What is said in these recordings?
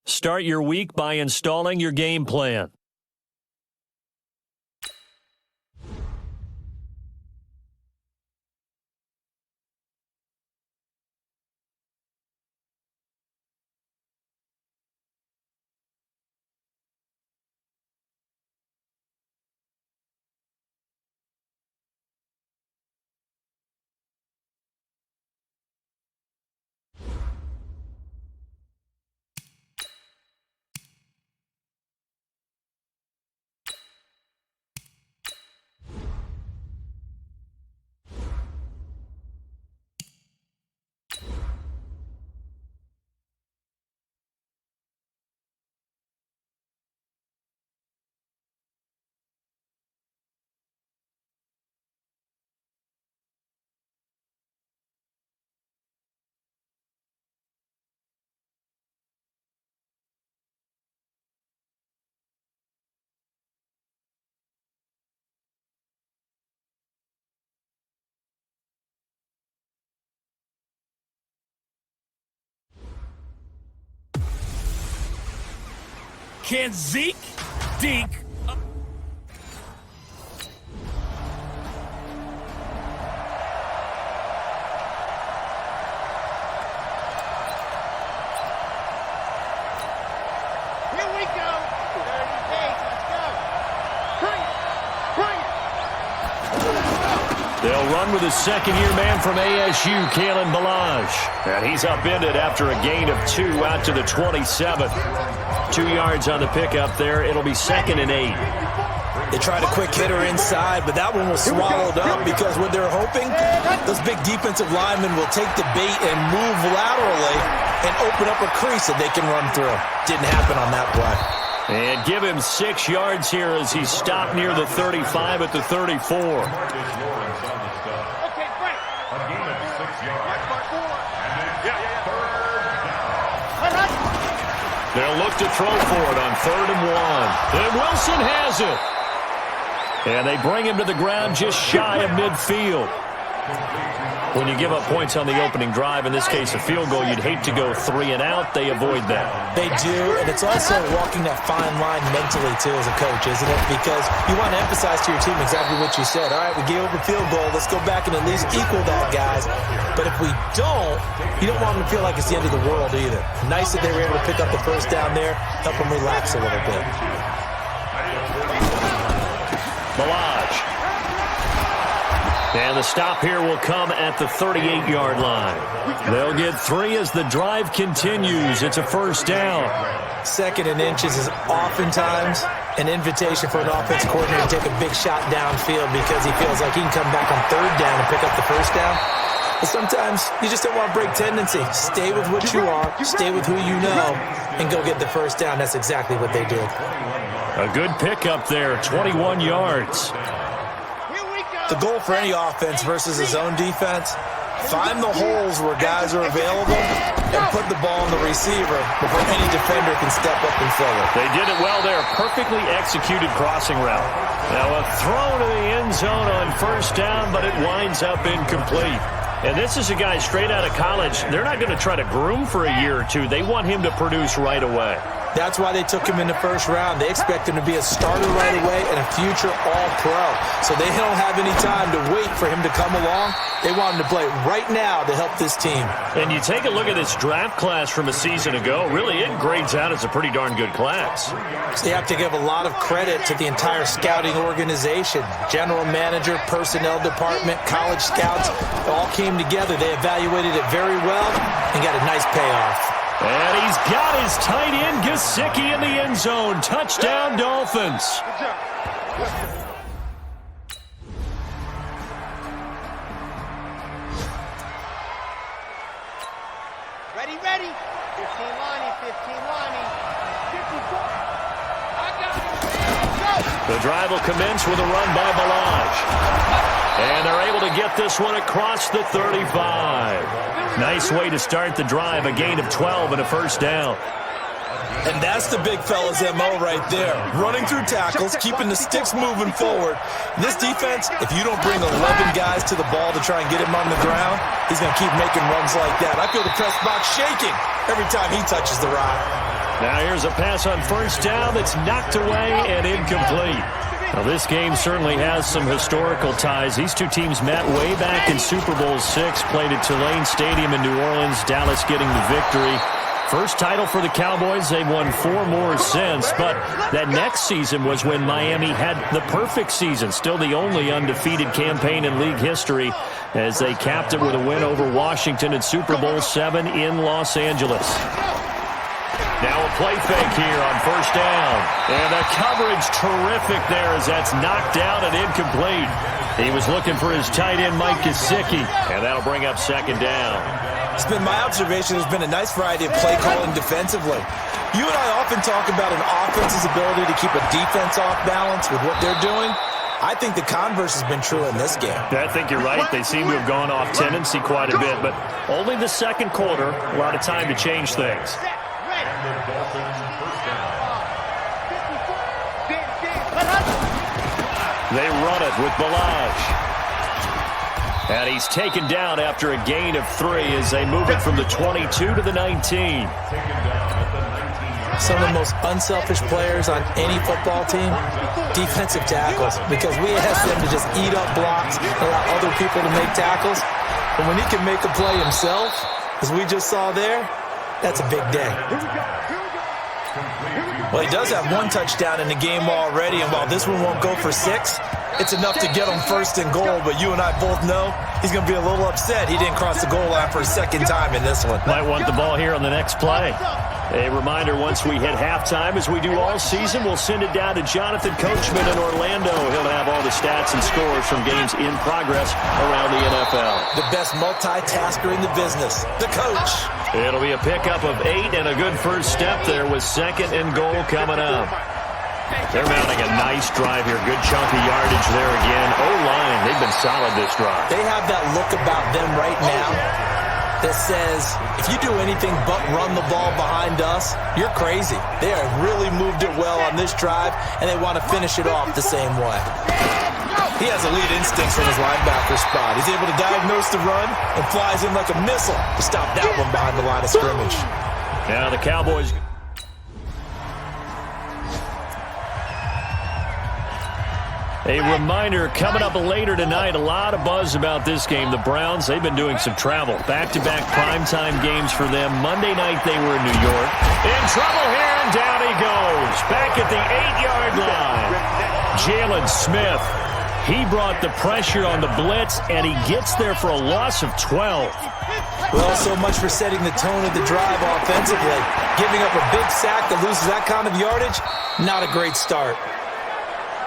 Start your week by installing your game plan. Can Zeke dink? Here we go. 30 days. Let's go. Bring it. Bring it. They'll run with a second-year man from ASU, Kalen Balaj. And he's upended after a gain of 2 out to the 27th. 2 yards on the pickup there. It'll be 2nd and 8. They tried a quick hitter inside, but that one was swallowed up because what they're hoping, those big defensive linemen will take the bait and move laterally and open up a crease that they can run through. Didn't happen on that play. And give him 6 yards here as he stopped near the 35 at the 34. Okay, break. A gain of 6 yards. They'll look to throw for it on 3rd and 1. And Wilson has it. And they bring him to the ground just shy of midfield. When you give up points on the opening drive, in this case a field goal, you'd hate to go 3 and out. They avoid that. They do, and it's also walking that fine line mentally, too, as a coach, isn't it? Because you want to emphasize to your team exactly what you said. All right, we gave up a field goal. Let's go back and at least equal that, guys. But if we don't, you don't want them to feel like it's the end of the world either. Nice that they were able to pick up the first down there, help them relax a little bit. Balaj. And the stop here will come at the 38-yard line. They'll get 3 as the drive continues. It's a first down. 2nd and inches is oftentimes an invitation for an offense coordinator to take a big shot downfield because he feels like he can come back on 3rd down and pick up the first down. But sometimes you just don't want to break tendency. Stay with what you are, stay with who you know, and go get the first down. That's exactly what they did. A good pickup there, 21 yards. The goal for any offense versus his own defense, find the holes where guys are available and put the ball on the receiver before any defender can step up and fill it. They did it well there. Perfectly executed crossing route. Now a throw to the end zone on first down, but it winds up incomplete. And this is a guy straight out of college. They're not going to try to groom for a year or two. They want him to produce right away. That's why they took him in the first round. They expect him to be a starter right away and a future All-Pro. So they don't have any time to wait for him to come along. They want him to play right now to help this team. And you take a look at this draft class from a season ago. Really, it grades out as a pretty darn good class. So you have to give a lot of credit to the entire scouting organization. General manager, personnel department, college scouts, all came together. They evaluated it very well and got a nice payoff. And he's got his tight end, Gesicki, in the end zone. Touchdown, Dolphins. Ready, ready. 15 lining, 15 lining. The drive will commence with a run by Balaj. And they're able to get this one across the 35. Nice way to start the drive, a gain of 12 and a first down. And that's the big fella's MO right there. Running through tackles, keeping the sticks moving forward. This defense, if you don't bring 11 guys to the ball to try and get him on the ground, he's going to keep making runs like that. I feel the press box shaking every time he touches the rock. Now here's a pass on first down that's knocked away and incomplete. Now this game certainly has some historical ties. These two teams met way back in Super Bowl VI, played at Tulane Stadium in New Orleans, Dallas getting the victory. First title for the Cowboys. They've won 4 more since, but that next season was when Miami had the perfect season, still the only undefeated campaign in league history, as they capped it with a win over Washington in Super Bowl VII in Los Angeles. Now a play fake here on first down. And the coverage terrific there as that's knocked down and incomplete. He was looking for his tight end, Mike Gesicki, and that'll bring up second down. It's been my observation there's been a nice variety of play calling defensively. You and I often talk about an offense's ability to keep a defense off balance with what they're doing. I think the converse has been true in this game. I think you're right. They seem to have gone off tendency quite a bit, but only the second quarter, a lot of time to change things. They run it with Balaj. And he's taken down after a gain of 3 as they move it from the 22 to the 19. Some of the most unselfish players on any football team, defensive tackles, because we ask them to just eat up blocks, allow other people to make tackles. But when he can make a play himself, as we just saw there, that's a big day. Well, he does have 1 touchdown in the game already, and while this one won't go for 6, it's enough to get him first and goal, but you and I both know he's going to be a little upset he didn't cross the goal line for a second time in this one. Might want the ball here on the next play. A reminder, once we hit halftime, as we do all season, we'll send it down to Jonathan Coachman in Orlando. He'll have all the stats and scores from games in progress around the NFL. The best multitasker in the business, the coach. It'll be a pickup of 8 and a good first step there with second and goal coming up. They're mounting a nice drive here. Good chunky yardage there again. O-line, they've been solid this drive. They have that look about them right now that says, if you do anything but run the ball behind us, you're crazy. They have really moved it well on this drive, and they want to finish it off the same way. He has elite instincts from his linebacker spot. He's able to diagnose the run and flies in like a missile to stop that one behind the line of scrimmage. Now the Cowboys... A reminder, coming up later tonight, a lot of buzz about this game. The Browns, they've been doing some travel. Back-to-back primetime games for them. Monday night, they were in New York. In trouble here, and down he goes. Back at the 8-yard line. Jalen Smith, he brought the pressure on the blitz, and he gets there for a loss of 12. Well, so much for setting the tone of the drive offensively. Giving up a big sack that loses that kind of yardage, not a great start.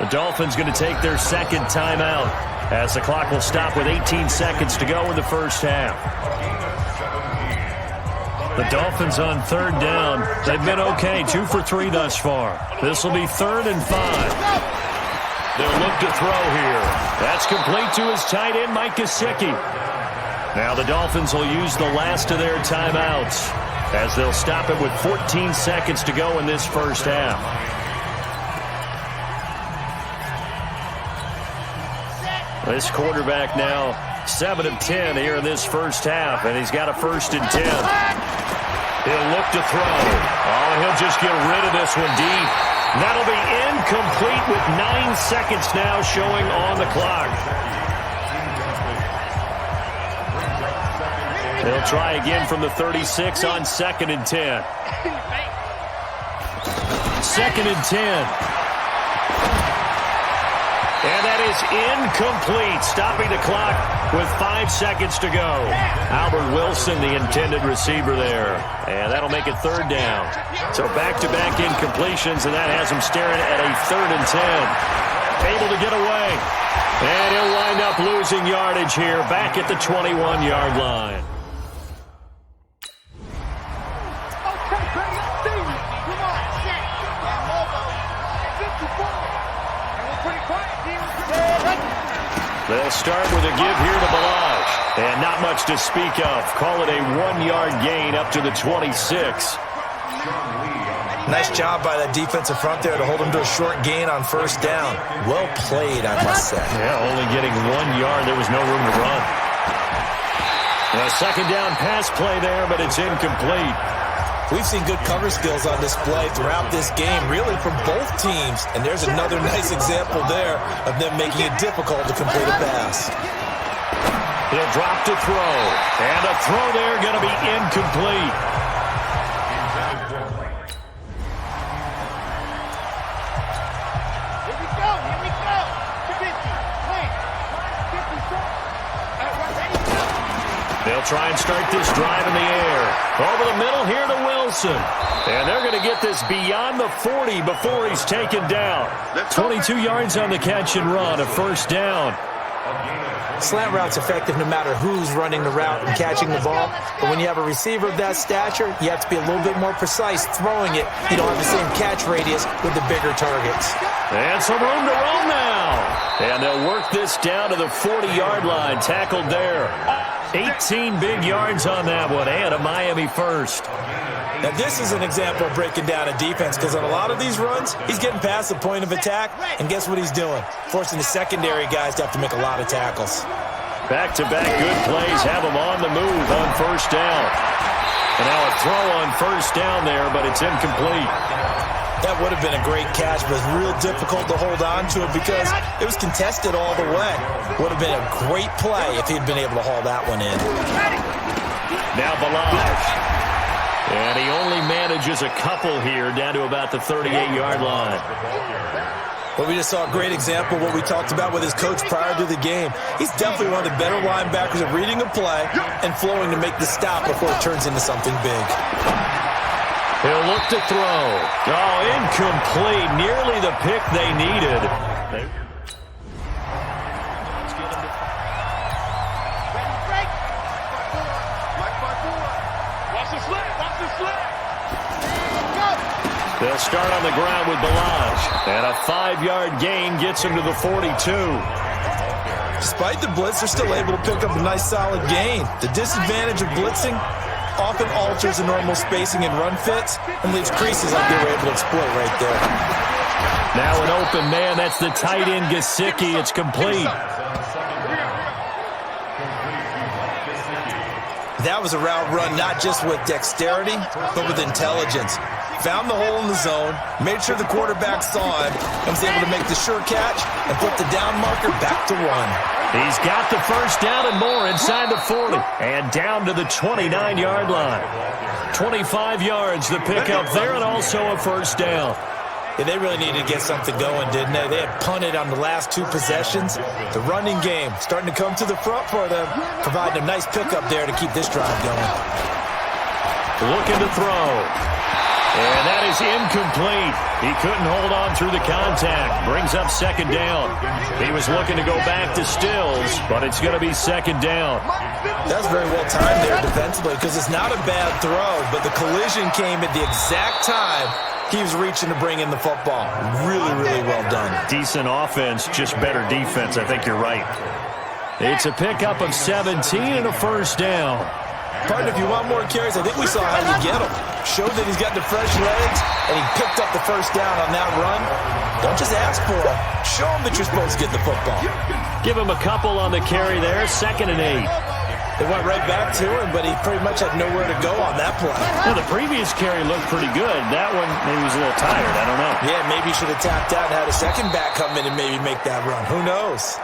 The Dolphins going to take their second timeout as the clock will stop with 18 seconds to go in the first half. The Dolphins on third down. They've been okay, 2 for 3 thus far. This will be 3rd and 5. They'll look to throw here. That's complete to his tight end, Mike Gesicki. Now the Dolphins will use the last of their timeouts as they'll stop it with 14 seconds to go in this first half. This quarterback now 7 of 10 here in this first half, and he's got a 1st and 10. He'll look to throw. Oh, he'll just get rid of this one deep. That'll be incomplete with 9 seconds now showing on the clock. He'll try again from the 36 on 2nd and 10. 2nd and 10. And that is incomplete, stopping the clock with 5 seconds to go. Albert Wilson, the intended receiver there. And that'll make it 3rd down. So back-to-back incompletions, and that has him staring at a 3rd and 10. Able to get away. And he'll wind up losing yardage here, back at the 21-yard line. They'll start with a give here to Balaj. And not much to speak of. Call it a 1-yard gain up to the 26. Nice job by that defensive front there to hold him to a short gain on 1st down. Well played, I must say. Yeah, only getting 1 yard. There was no room to run. A 2nd down pass play there, but it's incomplete. We've seen good cover skills on display throughout this game, really from both teams. And there's another nice example there of them making it difficult to complete a pass. He'll drop to throw. And a throw there going to be incomplete. Here we go. Trubisky, plant. 50 seconds. Ready, go. They'll try and start this drive in the air. Over the middle here to Wilson. And they're going to get this beyond the 40 before he's taken down. 22 yards on the catch and run, a first down. Slant route's effective no matter who's running the route and catching the ball. But when you have a receiver of that stature, you have to be a little bit more precise throwing it. You don't have the same catch radius with the bigger targets. And some room to roam now. And they'll work this down to the 40-yard line. Tackled there. 18 big yards on that one, and a Miami first. Now, this is an example of breaking down a defense because on a lot of these runs, he's getting past the point of attack, and guess what he's doing? Forcing the secondary guys to have to make a lot of tackles. Back-to-back good plays have them on the move on first down. And now a throw on first down there, but it's incomplete. That would have been a great catch, but it's real difficult to hold on to it because it was contested all the way. Would have been a great play if he'd been able to haul that one in. Now Balaj. And he only manages a couple here down to about the 38-yard line. Well, we just saw a great example of what we talked about with his coach prior to the game. He's definitely one of the better linebackers at reading a play and flowing to make the stop before it turns into something big. He'll look to throw. Oh, incomplete. Nearly the pick they needed. They'll start on the ground with Balaj. And a 5-yard gain gets him to the 42. Despite the blitz, they're still able to pick up a nice solid gain. The disadvantage of blitzing often alters the normal spacing and run fits and leaves creases like they were able to exploit right there. Now an open man. That's the tight end, Gesicki. It's complete. That was a route run not just with dexterity, but with intelligence. Found the hole in the zone, made sure the quarterback saw him, and was able to make the sure catch and put the down marker back to one. He's got the first down and more inside the 40. And down to the 29-yard line. 25 yards the pickup there, and also a first down. Yeah, they really needed to get something going, didn't they? They had punted on the last two possessions. The running game starting to come to the front for them, providing a nice pickup there to keep this drive going. Looking to throw. And that is incomplete. He couldn't hold on through the contact. Brings up second down. He was looking to go back to Stills, but it's going to be second down. That's very well timed there defensively because it's not a bad throw, but the collision came at the exact time he was reaching to bring in the football. Really, really well done. Decent offense, just better defense. I think you're right. It's a pickup of 17 and a first down. Partner, if you want more carries, I think we saw how you get them. Showed that he's got the fresh legs, and he picked up the first down on that run. Don't just ask for him. Show him that you're supposed to get the football. Give him a couple on the carry there, 2nd and 8. They went right back to him, but he pretty much had nowhere to go on that play. Well, the previous carry looked pretty good. That one, maybe was a little tired. I don't know. Yeah, maybe he should have tapped out and had a second back come in and maybe make that run. Who knows?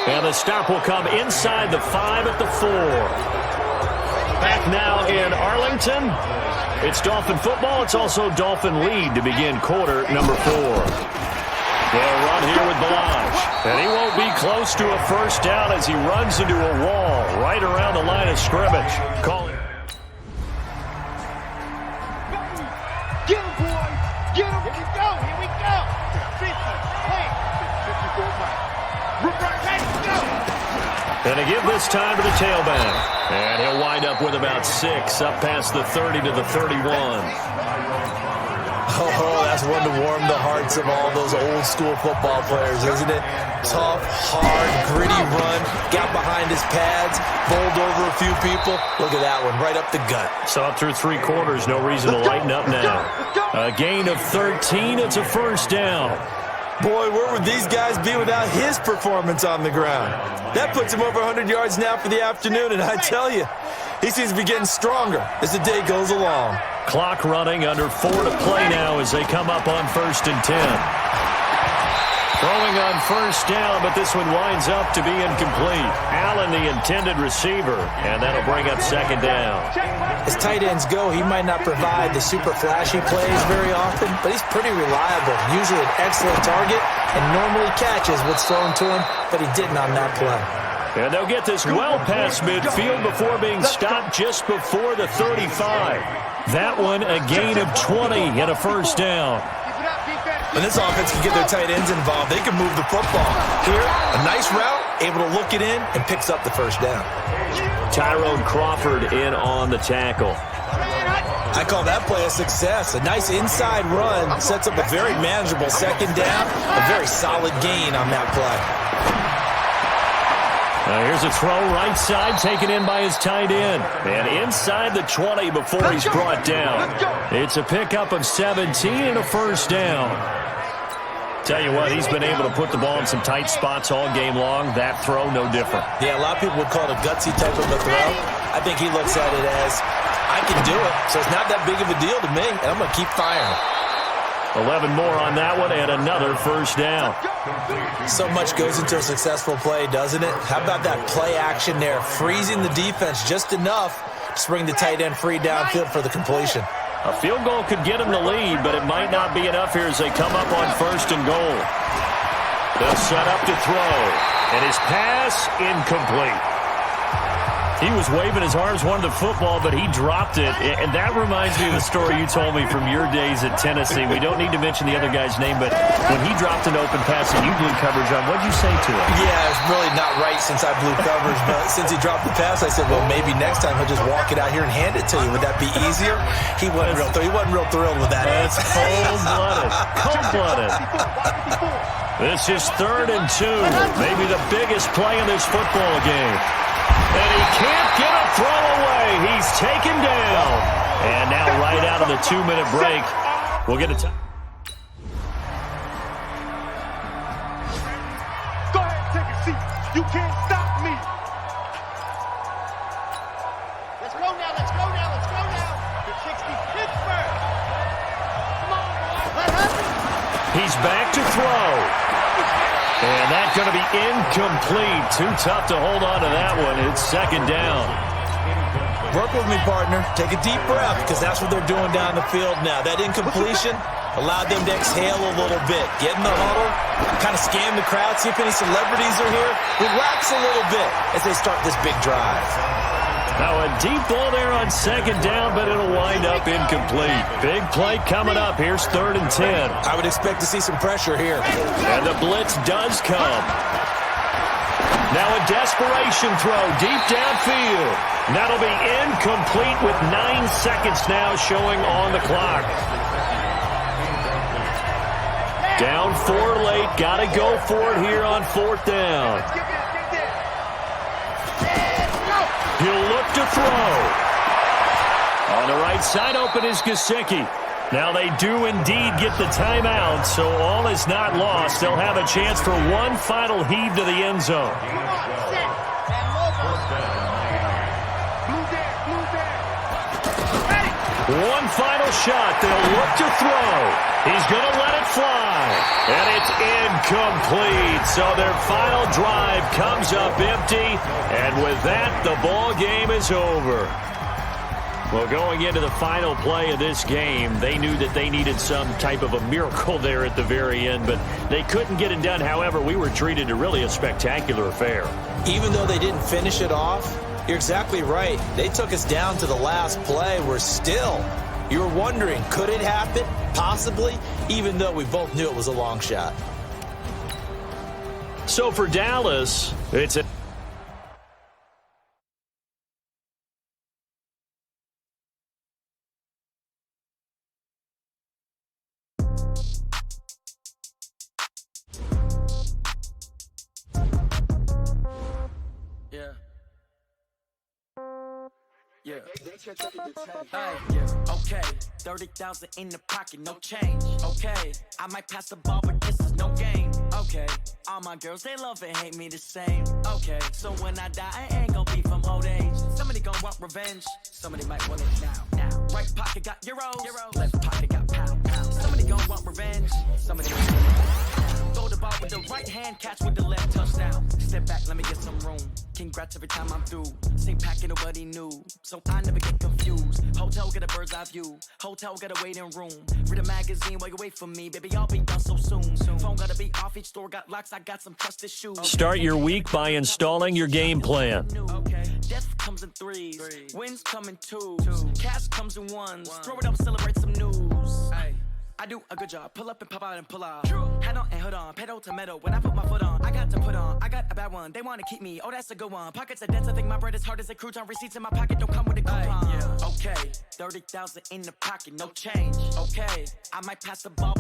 And the stop will come inside the 5 at the 4. Back now in Arlington. It's Dolphin football. It's also Dolphin lead to begin quarter number 4. They'll run here with Balaj. And he won't be close to a first down as he runs into a wall right around the line of scrimmage. Call it. Get him, boys. Get him. Here we go. Here we go. 50. Hey. 54. Ready, go. And they give this time to the tailback. And he'll wind up with about 6, up past the 30 to the 31. Oh, that's one to warm the hearts of all those old school football players, isn't it? Tough, hard, gritty run, got behind his pads, bowled over a few people. Look at that one, right up the gut. So up through 3 quarters, no reason to lighten up now. A gain of 13, it's a first down. Boy, where would these guys be without his performance on the ground? That puts him over 100 yards now for the afternoon, and I tell you, He seems to be getting stronger as the day goes along. Clock running, under 4 to play now as they come up on 1st and 10. Throwing on 1st down, but this one winds up to be incomplete. Allen, the intended receiver, and that'll bring up 2nd down. As tight ends go, he might not provide the super flashy plays very often, but he's pretty reliable, usually an excellent target, and normally catches what's thrown to him, but he didn't on that play. And they'll get this well past midfield before being stopped just before the 35. That one a gain of 20 and a 1st down. When this offense can get their tight ends involved, they can move the football. Here, a nice route, able to look it in, and picks up the 1st down. Tyrone Crawford in on the tackle. I call that play a success. A nice inside run sets up a very manageable 2nd down, a very solid gain on that play. Now here's a throw right side taken in by his tight end. And inside the 20 before he's brought down. It's a pickup of 17 and a 1st down. Tell you what, he's been able to put the ball in some tight spots all game long. That throw, no different. Yeah, a lot of people would call it a gutsy type of a throw. I think he looks at it as, I can do it, so it's not that big of a deal to me, and I'm going to keep firing. 11 more on that one and another 1st down. So much goes into a successful play, doesn't it? How about that play action there, freezing the defense just enough to bring the tight end free downfield for the completion. A field goal could get him the lead, but it might not be enough here as they come up on 1st and goal. They'll set up to throw, and his pass incomplete. He was waving his arms, wanted the football, but he dropped it. And that reminds me of the story you told me from your days at Tennessee. We don't need to mention the other guy's name, but when he dropped an open pass and you blew coverage on, what did you say to him? Yeah, it's really not right since I blew coverage, but since he dropped the pass, I said, well, maybe next time he'll just walk it out here and hand it to you. Would that be easier? He wasn't real thrilled with that. That's cold-blooded. Cold-blooded. This is 3rd and 2. Maybe the biggest play in this football game. And he can't get a throw away. He's taken down. And now right out of the 2-minute break, we'll get a time. Go ahead, take a seat. You can't stop me. Let's go now, let's go now, let's go now. The 60 Pittsburgh. Come on, boy. Let happen. He's back to throw. And that's going to be incomplete. Too tough to hold on to that one. It's 2nd down. Work with me, partner. Take a deep breath, because that's what they're doing down the field now. That incompletion allowed them to exhale a little bit. Get in the huddle, kind of scan the crowd, see if any celebrities are here. Relax a little bit as they start this big drive. Now a deep ball there on 2nd down, but it'll wind up incomplete. Big play coming up. Here's 3rd and 10. I would expect to see some pressure here. And the blitz does come. Now a desperation throw deep downfield. That'll be incomplete with 9 seconds now showing on the clock. Down 4 late. Got to go for it here on 4th down. He'll look to throw. On the right side open is Gesicki. Now they do indeed get the timeout, so all is not lost. They'll have a chance for one final heave to the end zone. One final shot. They'll look to throw. He's going to let it fly. And it's incomplete. So their final drive comes up empty. And with that, the ball game is over. Well, going into the final play of this game, they knew that they needed some type of a miracle there at the very end, but they couldn't get it done. However, we were treated to really a spectacular affair. Even though they didn't finish it off, you're exactly right. They took us down to the last play. We're still, you were wondering, could it happen? Possibly, even though we both knew it was a long shot. So for Dallas, it's a... Yeah. Hey, yeah. Okay. 30,000 in the pocket, no change. Okay. I might pass the ball, but this is no game. Okay. All my girls, they love and hate me the same. Okay, so when I die, I ain't gon' be from old age. Somebody gon' want revenge, somebody might want it now. Right pocket got euros, left pocket got pound. Somebody gon' want revenge, somebody might want it now. Throw the ball with the right hand, catch with the left, touchdown. Step back, let me get some room. Congrats every time I'm through. Same packet, nobody knew, so I never get confused. Hotel get a bird's eye view. Hotel got a waiting room. Read a magazine while you wait for me, baby. I'll be done so soon. Phone gotta be off. Each store got locks. I got some trusted shoes. Start your week by installing your game plan. Okay, death comes in threes. Wins come in twos. Cash comes in ones. Throw it up, celebrate some news. Ay. I do a good job. Pull up and pop out and pull out. Head on and hood on. Pedal to metal. When I put my foot on, I got to put on. I got a bad one. They want to keep me. Oh, that's a good one. Pockets are dense. I think my bread is hard as a crouton. Receipts in my pocket don't come with a coupon. Yeah. Okay, 30,000 in the pocket. No change. Okay, I might pass the ball.